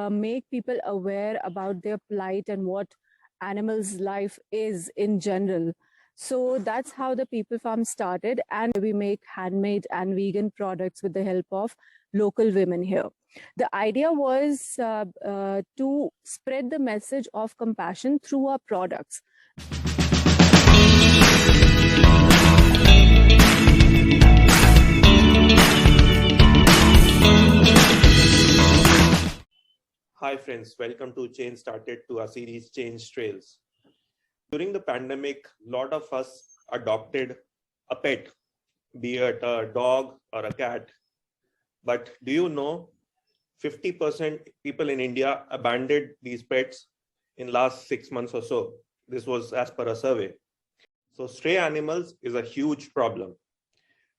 make people aware about their plight and what animals' life is in general. So that's how the Peepal Farm started, and we make handmade and vegan products with the help of local women here. The idea was to spread the message of compassion through our products. Hi friends, welcome to Change Started, to our series Change Trails. During the pandemic, a lot of us adopted a pet, be it a dog or a cat. But do you know 50% people in India abandoned these pets in last 6 months or so? This was as per a survey. So stray animals is a huge problem.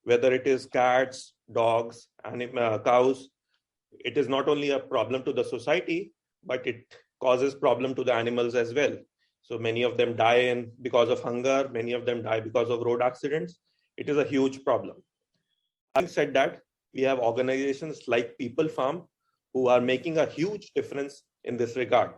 Whether it is cats, dogs, cows, it is not only a problem to the society, but it causes problem to the animals as well. So many of them die because of hunger, many of them die because of road accidents. It is a huge problem. Having said that, we have organizations like Peepal Farm who are making a huge difference in this regard.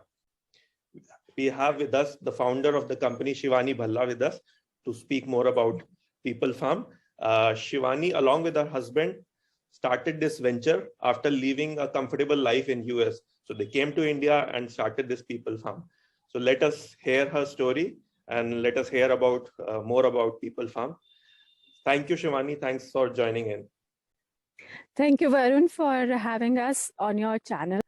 We have with us the founder of the company, Shivani Bhalla, with us to speak more about Peepal Farm. Shivani, along with her husband, started this venture after leaving a comfortable life in US. So they came to India and started this Peepal Farm. So let us hear her story and let us hear about more about Peepal Farm. Thank you, Shivani. Thanks for joining in. Thank you, Varun, for having us on your channel.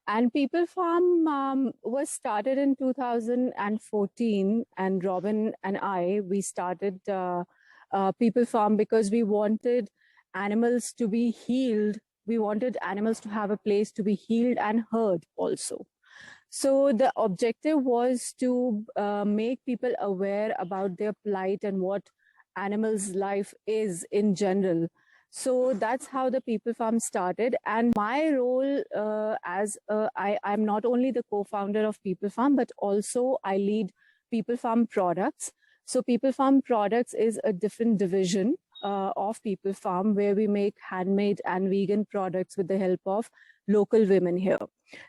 And Peepal Farm was started in 2014, and Robin and we started Peepal Farm because we wanted animals to be healed. We wanted animals to have a place to be healed and heard also. So the objective was to make people aware about their plight and what animals' life is in general. So that's how the Peepal Farm started. And my role I'm not only the co-founder of Peepal Farm, but also I lead Peepal Farm Products. So Peepal Farm Products is a different division of Peepal Farm, where we make handmade and vegan products with the help of local women here.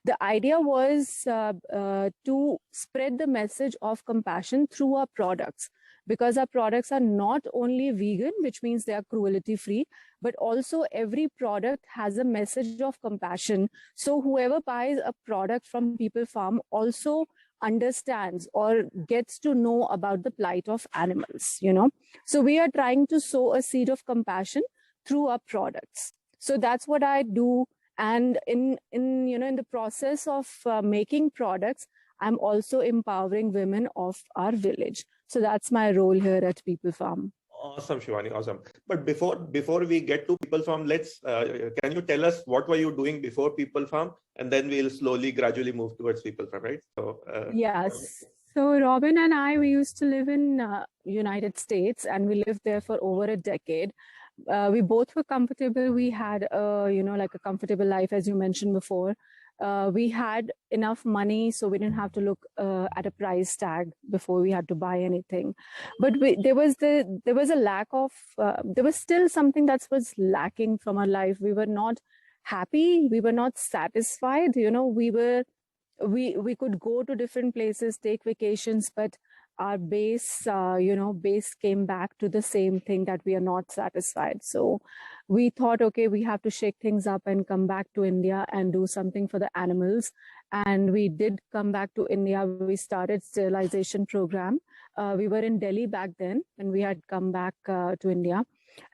The idea was to spread the message of compassion through our products, because our products are not only vegan, which means they are cruelty free, but also every product has a message of compassion. So whoever buys a product from Peepal Farm also understands or gets to know about the plight of animals, So we are trying to sow a seed of compassion through our products. So that's what I do. And in the process of making products, I'm also empowering women of our village. So that's my role here at Peepal Farm. Awesome, Shivani, awesome. But before we get to Peepal Farm, can you tell us what were you doing before Peepal Farm, and then we'll gradually move towards Peepal Farm, right? So yes. So Robin and we used to live in United States, and we lived there for over a decade. We both were comfortable. We had a comfortable life, as you mentioned before. We had enough money, so we didn't have to look at a price tag before we had to buy anything. But there was a lack of there was still something that was lacking from our life. We were not happy. We were not satisfied. We could go to different places, take vacations, but our base came back to the same thing, that we are not satisfied. So we thought, okay, we have to shake things up and come back to India and do something for the animals. And we did come back to India. We started sterilization program. We were in Delhi back then, and we had come back to India.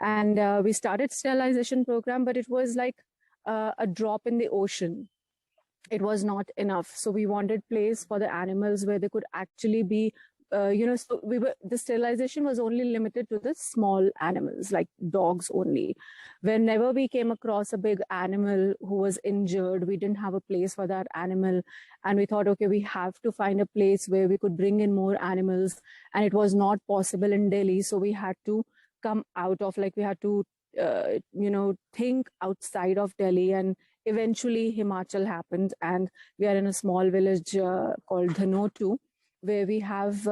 And we started sterilization program, but it was like a drop in the ocean. It was not enough. So we wanted place for the animals where they could actually be so the sterilization was only limited to the small animals, like dogs only. Whenever we came across a big animal who was injured, we didn't have a place for that animal. And we thought, okay, we have to find a place where we could bring in more animals. And it was not possible in Delhi. So we had to come out of, we had to, think outside of Delhi. And eventually Himachal happened. And we are in a small village called Dhanotu, where we have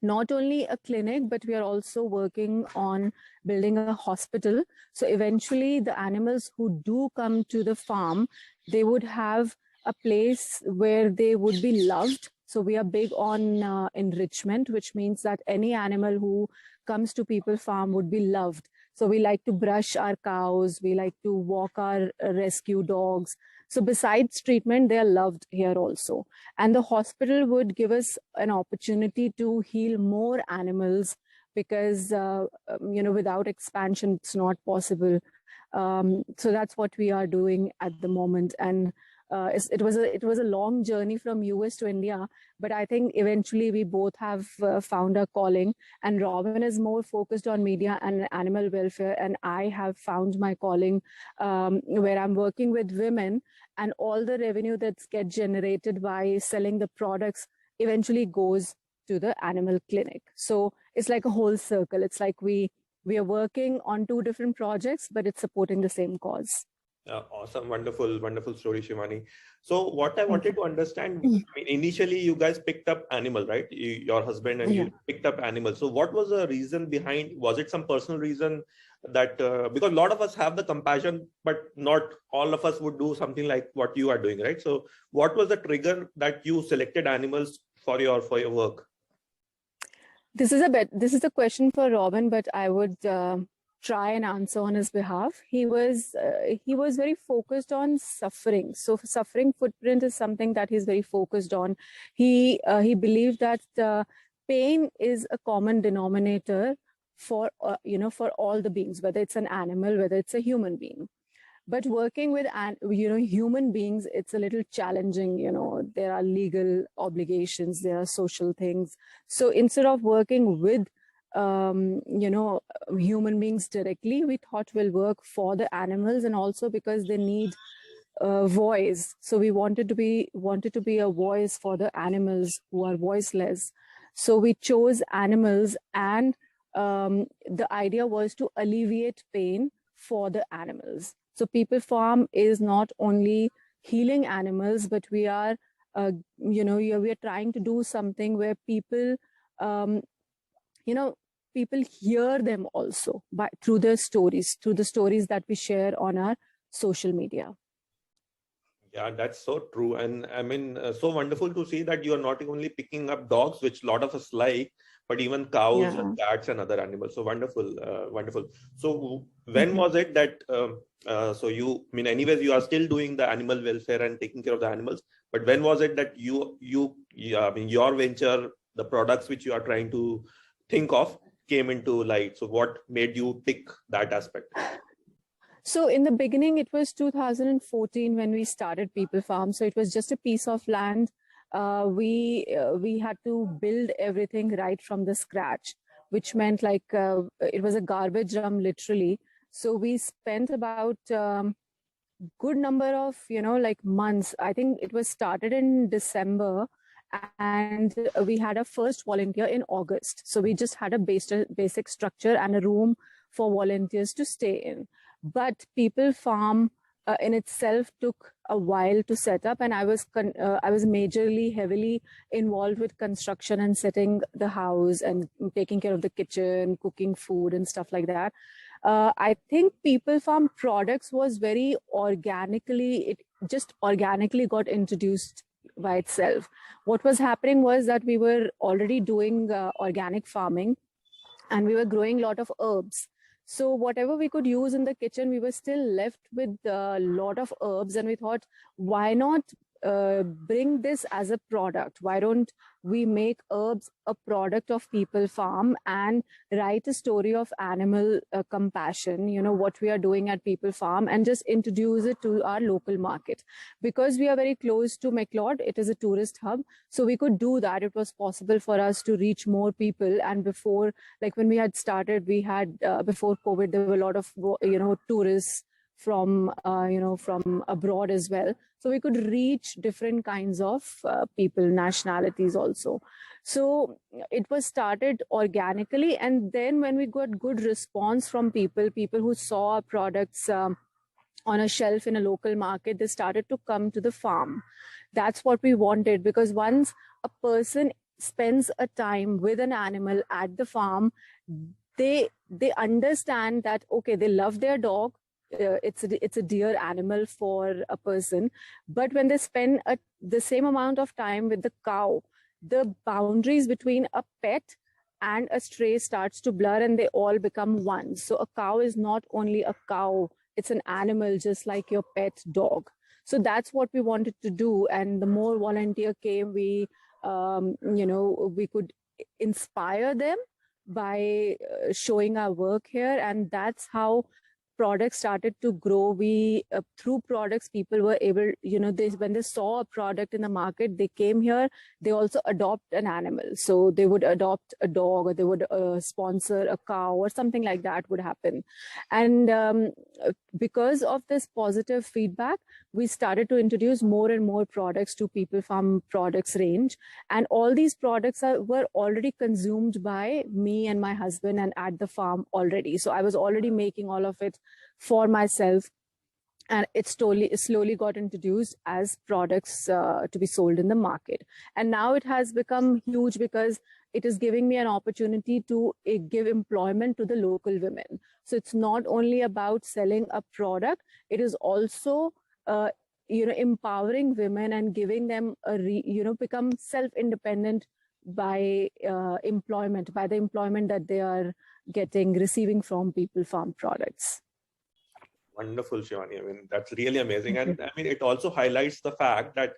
not only a clinic, but we are also working on building a hospital. So eventually the animals who do come to the farm, they would have a place where they would be loved. So we are big on enrichment, which means that any animal who comes to Peepal Farm would be loved. So we like to brush our cows, we like to walk our rescue dogs. So besides treatment, they are loved here also. And the hospital would give us an opportunity to heal more animals because, without expansion, it's not possible. So that's what we are doing at the moment. And it was a long journey from US to India, but I think eventually we both have found our calling. And Robin is more focused on media and animal welfare, and I have found my calling, where I'm working with women, and all the revenue that's get generated by selling the products eventually goes to the animal clinic. So it's like a whole circle. It's like we are working on two different projects, but it's supporting the same cause. Awesome, wonderful story, Shivani. So what I wanted to understand, I mean, initially you guys picked up animal, right? Your husband and you picked up animals. So what was the reason behind? Was it some personal reason that because a lot of us have the compassion, but not all of us would do something like what you are doing, right? So what was the trigger that you selected animals for your work? This is a question for Robin, but I would try and answer on his behalf. He was very focused on suffering. So suffering footprint is something that he's very focused on. He believed that pain is a common denominator for for all the beings, whether it's an animal, whether it's a human being. But working with human beings, it's a little challenging. There are legal obligations, there are social things. So instead of working with human beings directly, we thought we'll work for the animals, and also because they need a voice. So we wanted to be a voice for the animals who are voiceless. So we chose animals, and the idea was to alleviate pain for the animals. So Peepal Farm is not only healing animals, but we are, we are trying to do something where people, people hear them also through the stories that we share on our social media. Yeah, that's so true. And I mean, so wonderful to see that you are not only picking up dogs, which a lot of us like, but even cows and cats and other animals. So wonderful, wonderful. So when was it that, so you, I mean, anyways, you are still doing the animal welfare and taking care of the animals, but when was it that I mean, your venture, the products which you are trying to think of came into light? So what made you pick that aspect? So in the beginning, it was 2014 when we started Peepal Farm. So it was just a piece of land. We had to build everything right from the scratch, which meant like it was a garbage dump literally. So we spent about good number of months. I think it was started in December, and we had a first volunteer in August. So we just had a basic structure and a room for volunteers to stay in. But Peepal Farm in itself took a while to set up, and I was majorly heavily involved with construction and setting the house and taking care of the kitchen, cooking food and stuff like that. I think Peepal Farm products was very it just organically got introduced by itself. What was happening was that we were already doing organic farming, and we were growing a lot of herbs. So whatever we could use in the kitchen, we were still left with a lot of herbs, and we thought, why not bring this as a product? Why don't we make herbs a product of Peepal Farm and write a story of animal compassion, what we are doing at Peepal Farm, and just introduce it to our local market? Because we are very close to McLeod, it is a tourist hub, so we could do that. It was possible for us to reach more people. And before, like when we had started, we had before COVID, there were a lot of tourists from from abroad as well, so we could reach different kinds of people, nationalities also. So it was started organically, and then when we got good response from people who saw our products on a shelf in a local market, they started to come to the farm. That's what we wanted, because once a person spends a time with an animal at the farm, they understand that, okay, they love their dog, it's a dear animal for a person. But when they spend the same amount of time with the cow, the boundaries between a pet and a stray starts to blur and they all become one. So a cow is not only a cow, it's an animal just like your pet dog. So that's what we wanted to do. And the more volunteer came, we could inspire them by showing our work here. And that's how products started to grow. We through products, people were able, when they saw a product in the market, they came here. They also adopt an animal, so they would adopt a dog, or they would sponsor a cow, or something like that would happen. And because of this positive feedback, we started to introduce more and more products to Peepal Farm products range. And all these products were already consumed by me and my husband and at the farm already. So I was already making all of it for myself, and it slowly got introduced as products to be sold in the market. And now it has become huge because it is giving me an opportunity to give employment to the local women. So it's not only about selling a product, it is also empowering women and giving them become self-independent by employment, by the employment that they are receiving from Peepal Farm products. Wonderful, Shivani. I mean, that's really amazing. And I mean, it also highlights the fact that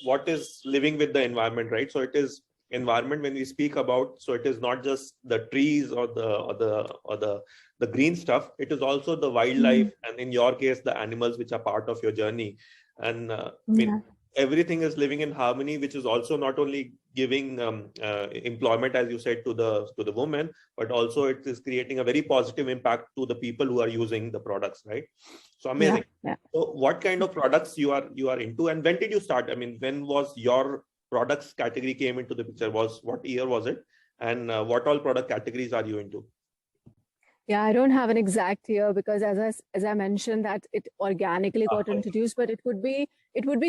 what is living with the environment, right? So it is environment when we speak about, so it is not just the trees or the green stuff. It is also the wildlife, and in your case, the animals which are part of your journey. And I mean, everything is living in harmony, which is also not only giving employment, as you said, to the women, but also it is creating a very positive impact to the people who are using the products, right? So amazing. Yeah. So what kind of products you are into, and when did you start? I mean, when was your products category came into the picture? What year was it, and what all product categories are you into? Yeah, I don't have an exact year because as I mentioned that it organically got introduced, but it would be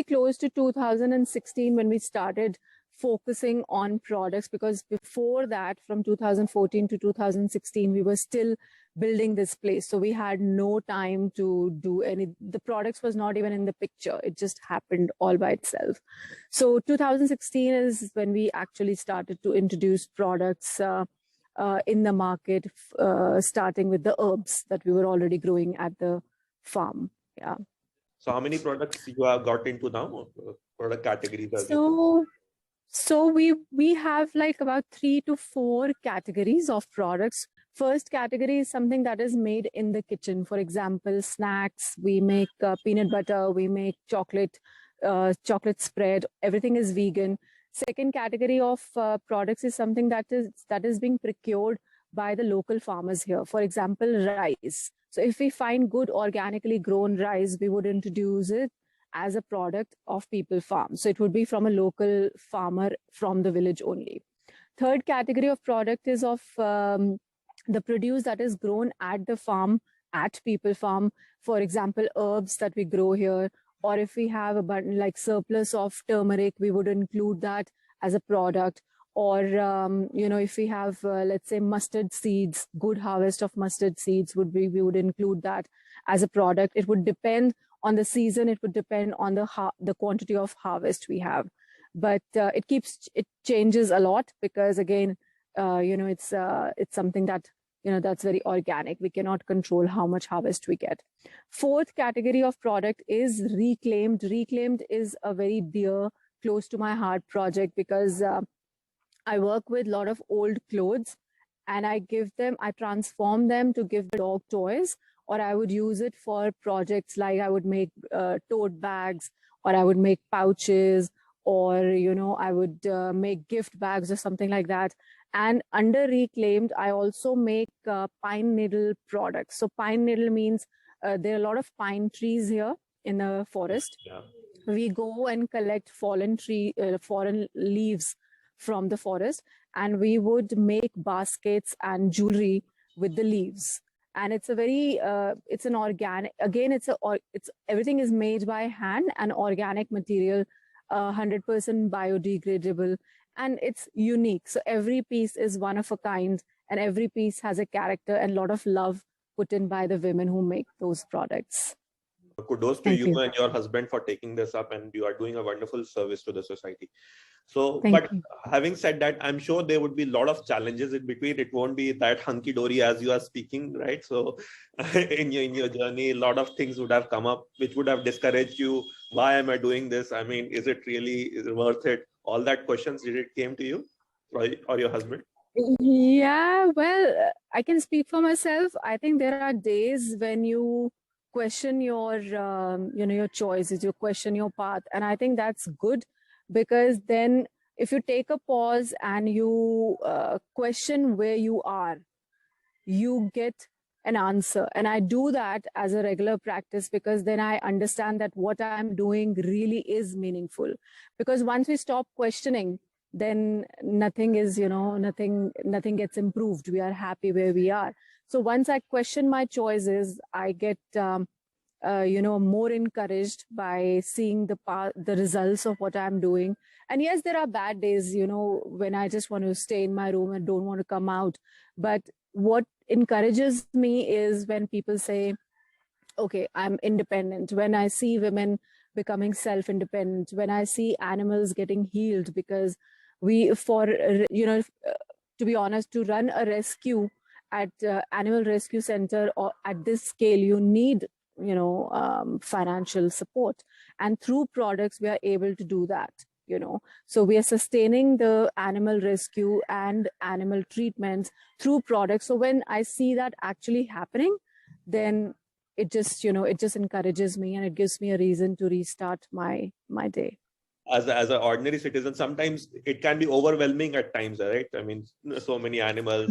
close to 2016 when we started focusing on products, because before that, from 2014 to 2016, we were still building this place. So we had no time to do the products was not even in the picture. It just happened all by itself. So 2016 is when we actually started to introduce products in the market, starting with the herbs that we were already growing at the farm. Yeah. So how many products you have got into now? Product categories? So we have like about 3 to 4 categories of products. First category is something that is made in the kitchen. For example, snacks. We make peanut butter. We make chocolate spread. Everything is vegan. Second category of products is something that is being procured by the local farmers here. For example, rice. So if we find good organically grown rice, we would introduce it as a product of Peepal Farm. So it would be from a local farmer from the village only. Third category of product is of the produce that is grown at the farm, at Peepal Farm. For example, herbs that we grow here. Or if we have a button like surplus of turmeric, we would include that as a product. Or, if we have, let's say, mustard seeds, good harvest of mustard seeds, we would include that as a product. It would depend on the season. It would depend on the quantity of harvest we have. But it changes a lot because, again, it's something that that's very organic. We cannot control how much harvest we get. Fourth category of product is reclaimed. Reclaimed is a very dear, close to my heart project because I work with a lot of old clothes and I transform them to give dog toys, or I would use it for projects like I would make tote bags, or I would make pouches, or, I would make gift bags or something like that. And under reclaimed, I also make pine needle products. So pine needle means there are a lot of pine trees here in the forest. Yeah. We go and collect fallen leaves from the forest, and we would make baskets and jewelry with the leaves. And it's a very, it's an organic, again, everything is made by hand and organic material, 100% biodegradable. And it's unique. So every piece is one of a kind, and every piece has a character and a lot of love put in by the women who make those products. Kudos to you and your husband for taking this up, and you are doing a wonderful service to the society. So, but having said that, I'm sure there would be a lot of challenges in between. It won't be that hunky dory as you are speaking, right? So, in your journey, a lot of things would have come up which would have discouraged you. Why am I doing this? I mean, is it really worth it? All that questions, did it came to you or your husband? Yeah, well, I can speak for myself. I think there are days when you question your, your choices, you question your path, and I think that's good, because then if you take a pause and you question where you are, you get an answer. And I do that as a regular practice, because then I understand that what I'm doing really is meaningful. Because once we stop questioning, then nothing is, nothing gets improved. We are happy where we are. So once I question my choices, I get more encouraged by seeing the results of what I'm doing. And yes, there are bad days, when I just want to stay in my room and don't want to come out. But what encourages me is when people say, okay, I'm independent. When I see women becoming self-independent, when I see animals getting healed, because to be honest, to run a rescue at animal rescue center or at this scale, you need financial support, and through products we are able to do that. So we are sustaining the animal rescue and animal treatments through products. So when I see that actually happening, then it just encourages me, and it gives me a reason to restart my day. As an ordinary citizen, sometimes it can be overwhelming at times, right? I mean, so many animals,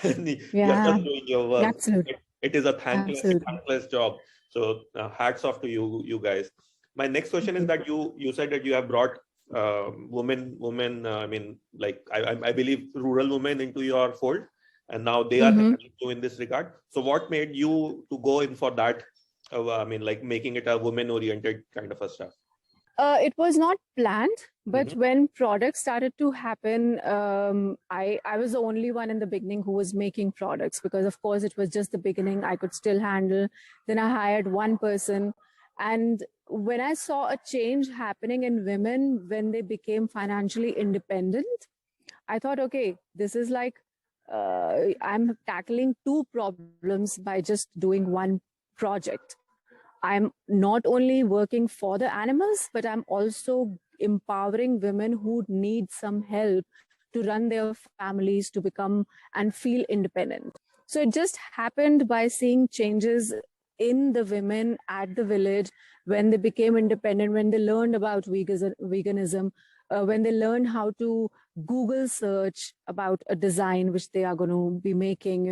and you're just doing your work. Absolutely. It is a thankless job. So hats off to you guys. My next question is that you said that you have brought women. I mean, like I believe rural women into your fold, and now they are helping you in this regard. So what made you to go in for that? I mean, like making it a women-oriented kind of a stuff. It was not planned, but when products started to happen, I was the only one in the beginning who was making products, because of course it was just the beginning. I could still handle. Then I hired one person. And when I saw a change happening in women when they became financially independent, I thought, okay, this is like, I'm tackling two problems by just doing one project. I'm not only working for the animals, but I'm also empowering women who need some help to run their families, to become and feel independent. So it just happened by seeing changes in the women at the village when they became independent, when they learned about veganism, when they learned how to Google search about a design which they are going to be making,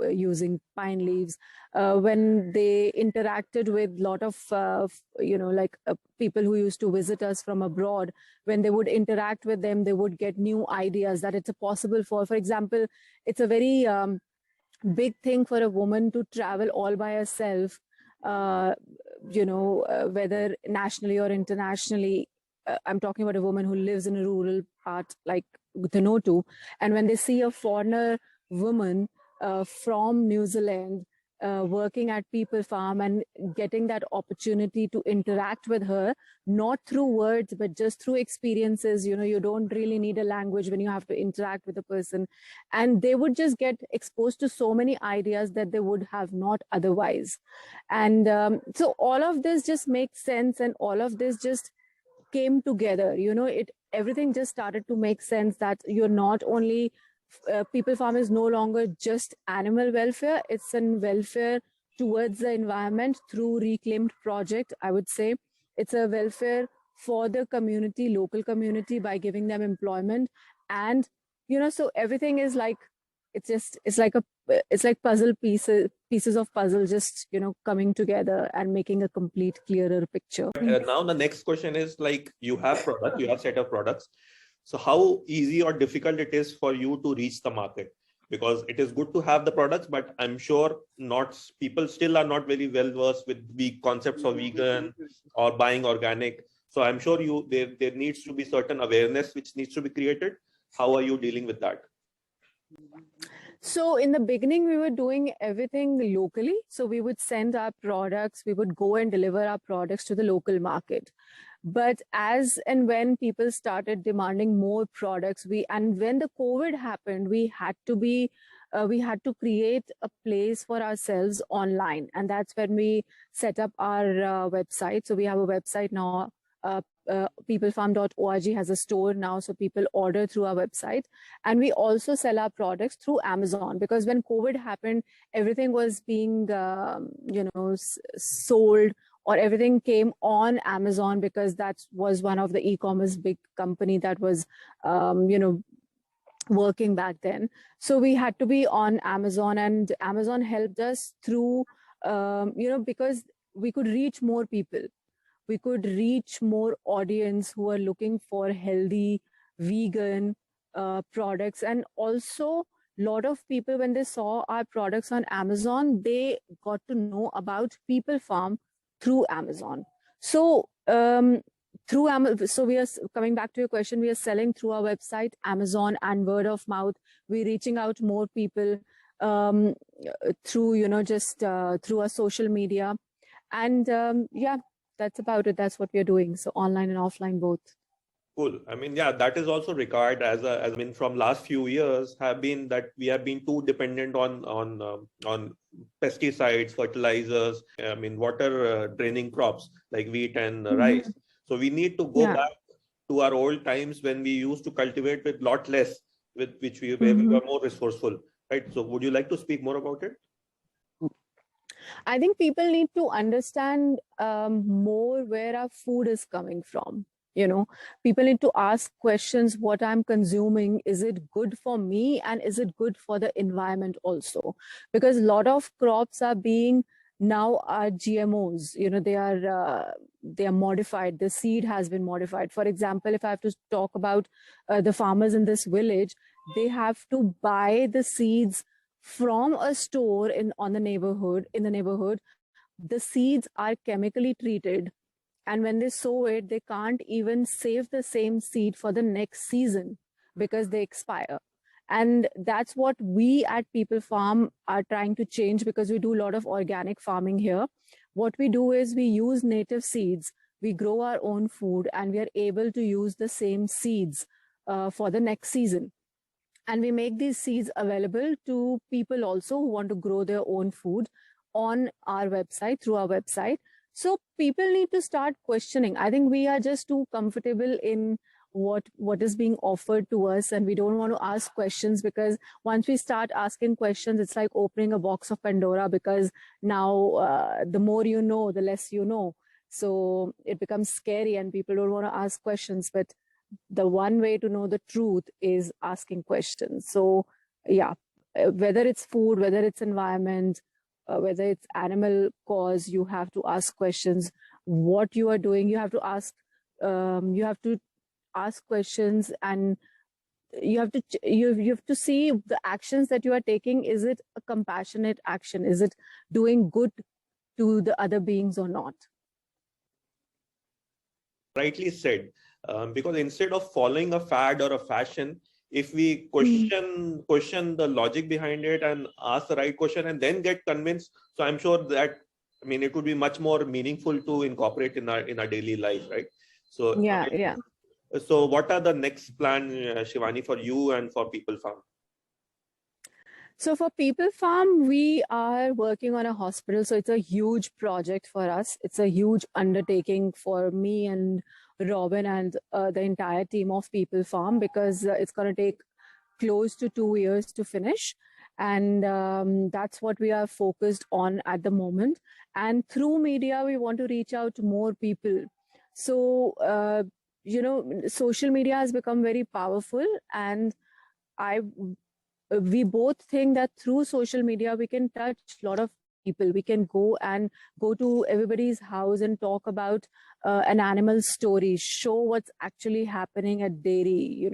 using pine leaves. When they interacted with a lot of, people who used to visit us from abroad, when they would interact with them, they would get new ideas that it's possible for example, it's a very big thing for a woman to travel all by herself, whether nationally or internationally. I'm talking about a woman who lives in a rural part like Dhanotu, and when they see a foreigner woman from New Zealand working at Peepal Farm and getting that opportunity to interact with her, not through words, but just through experiences. You don't really need a language when you have to interact with a person. And they would just get exposed to so many ideas that they would have not otherwise. And so all of this just makes sense, and all of this just came together. Everything just started to make sense, that you're not only Peepal Farm is no longer just animal welfare, it's an welfare towards the environment through reclaimed project. I would say it's a welfare for the community, local community, by giving them employment. And so everything is like, it's like puzzle pieces of puzzle just coming together and making a complete clearer picture. Now the next question is, like, you have set of products. So how easy or difficult it is for you to reach the market? Because it is good to have the products, but I'm sure people still are not very well versed with the concepts of vegan or buying organic. So I'm sure there needs to be certain awareness which needs to be created. How are you dealing with that? So in the beginning, we were doing everything locally. So we would send our products, we would go and deliver our products to the local market. But as and when people started demanding more products, and when the COVID happened, we had to create a place for ourselves online, and that's when we set up our website. So we have a website now. Peoplefarm.org has a store now, so people order through our website, and we also sell our products through Amazon, because when COVID happened, everything was being sold, or everything came on Amazon, because that was one of the e-commerce big company that was working back then. So we had to be on Amazon, and Amazon helped us through because we could reach more people. We could reach more audience who are looking for healthy vegan products. And also a lot of people, when they saw our products on Amazon, they got to know about Peepal Farm through Amazon. So through Amazon, so we are coming back to your question, we are selling through our website, Amazon, and word of mouth. We're reaching out more people through through our social media. And that's about it. That's what we're doing. So online and offline both. Cool. I mean, yeah, that is also required I mean, from last few years have been that we have been too dependent on pesticides, fertilizers. I mean, water draining crops like wheat and rice. So we need to go back to our old times when we used to cultivate with lot less, with which we were more resourceful, right? So would you like to speak more about it? I think people need to understand more where our food is coming from. People need to ask questions: what I'm consuming, is it good for me, and is it good for the environment also? Because a lot of crops are being now are GMOs. They are modified. The seed has been modified. For example, if I have to talk about the farmers in this village, they have to buy the seeds from a store in the neighborhood. The seeds are chemically treated, and when they sow it, they can't even save the same seed for the next season because they expire. And that's what we at Peepal Farm are trying to change, because we do a lot of organic farming here. What we do is we use native seeds, we grow our own food, and we are able to use the same seeds for the next season. And we make these seeds available to people also who want to grow their own food on our website, through our website. So people need to start questioning. I think we are just too comfortable in what is being offered to us, and we don't want to ask questions, because once we start asking questions, it's like opening a box of Pandora, because now the more you know, the less you know. So it becomes scary and people don't want to ask questions. But the one way to know the truth is asking questions. So yeah, whether it's food, whether it's environment, whether it's animal cause, you have to ask questions. What you are doing, you have to ask questions, and you have to see the actions that you are taking. Is it a compassionate action? Is it doing good to the other beings or not? Rightly said. Because instead of following a fad or a fashion, if we question the logic behind it and ask the right question and then get convinced, so I'm sure that, I mean, it would be much more meaningful to incorporate in our daily life, right? So yeah. So what are the next plan, Shivani, for you and for Peepal Farm? So for Peepal Farm, we are working on a hospital. So it's a huge project for us. It's a huge undertaking for me and Robin and the entire team of Peepal Farm, because it's going to take close to 2 years to finish. And that's what we are focused on at the moment. And through media, we want to reach out to more people. So, social media has become very powerful, and we both think that through social media, we can touch a lot of people. We can go to everybody's house and talk about an animal story, show what's actually happening at dairy,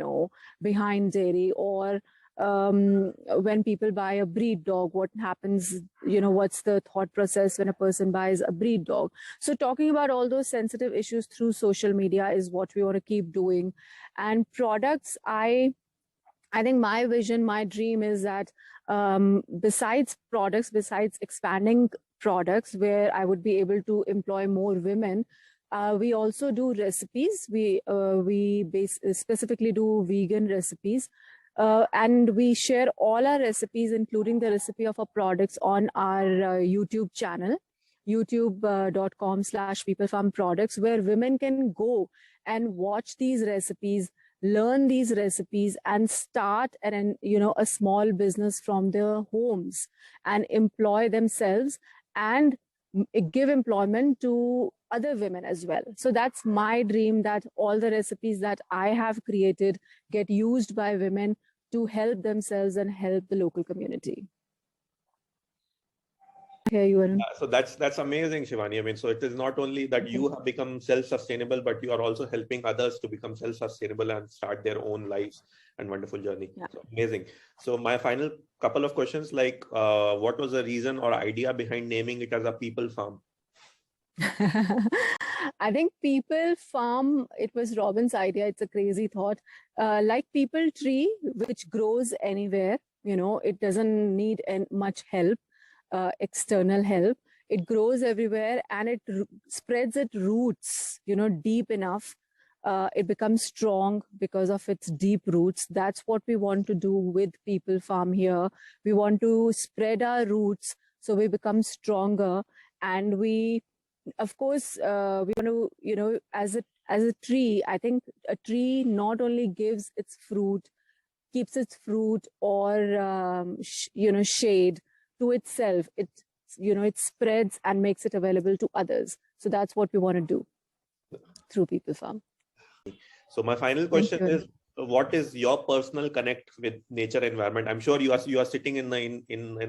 behind dairy, or when people buy a breed dog, what happens, what's the thought process when a person buys a breed dog. So talking about all those sensitive issues through social media is what we want to keep doing. And products, I I think my vision, my dream is that besides products, besides expanding products where I would be able to employ more women, we also do recipes. We specifically do vegan recipes. And we share all our recipes, including the recipe of our products, on our YouTube channel, youtube.com/Peepal Farm Products, where women can go and watch these recipes, learn these recipes, and start a small business from their homes and employ themselves and give employment to other women as well. So that's my dream, that all the recipes that I have created get used by women to help themselves and help the local community. Here you are. So that's amazing, Shivani. I mean, so it is not only that you have become self-sustainable, but you are also helping others to become self-sustainable and start their own lives and wonderful journey. Yeah. So amazing. So my final couple of questions, like what was the reason or idea behind naming it as a Peepal Farm? I think Peepal Farm, it was Robin's idea. It's a crazy thought. Like Peepal tree, which grows anywhere, it doesn't need much help. External help. It grows everywhere, and it spreads its roots, deep enough. It becomes strong because of its deep roots. That's what we want to do with Peepal Farm here. We want to spread our roots so we become stronger, and we, of course, we want to, as a tree. I think a tree not only gives its fruit, keeps its fruit or shade to itself. It spreads and makes it available to others. So that's what we want to do through Peepal Farm. So my final question is, what is your personal connect with nature environment? I'm sure you are sitting in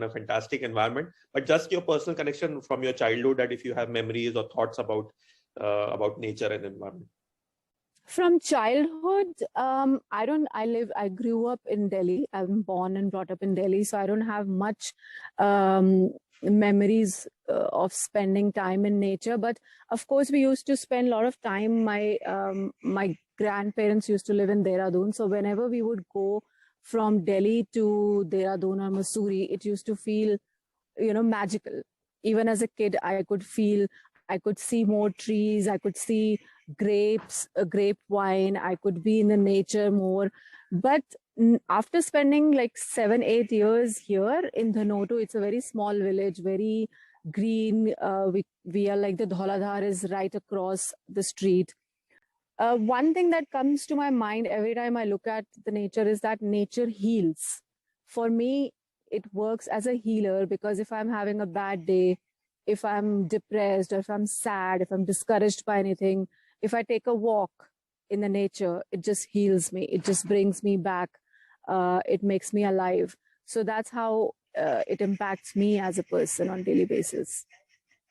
a fantastic environment, but just your personal connection from your childhood, that if you have memories or thoughts about nature and environment. From childhood, I grew up in Delhi. I'm born and brought up in Delhi, so I don't have much memories of spending time in nature. But of course, we used to spend a lot of time. My grandparents used to live in Dehradun, so whenever we would go from Delhi to Dehradun or Mussoorie, it used to feel, magical. Even as a kid, I could see more trees. I could see grapes, grape wine. I could be in the nature more. But after spending like 7-8 years here in Dhanotu, it's a very small village, very green. We are like, the Dhauladhar is right across the street. One thing that comes to my mind every time I look at the nature is that nature heals. For me, it works as a healer, because if I'm having a bad day, if I'm depressed, or if I'm sad, if I'm discouraged by anything, if I take a walk in the nature, it just heals me. It just brings me back. It makes me alive. So that's how it impacts me as a person on a daily basis.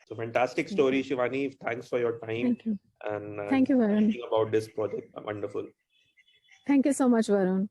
So fantastic story, Shivani. Thanks for your time. Thank you. And Thank you, Varun. about this project. Wonderful. Thank you so much, Varun.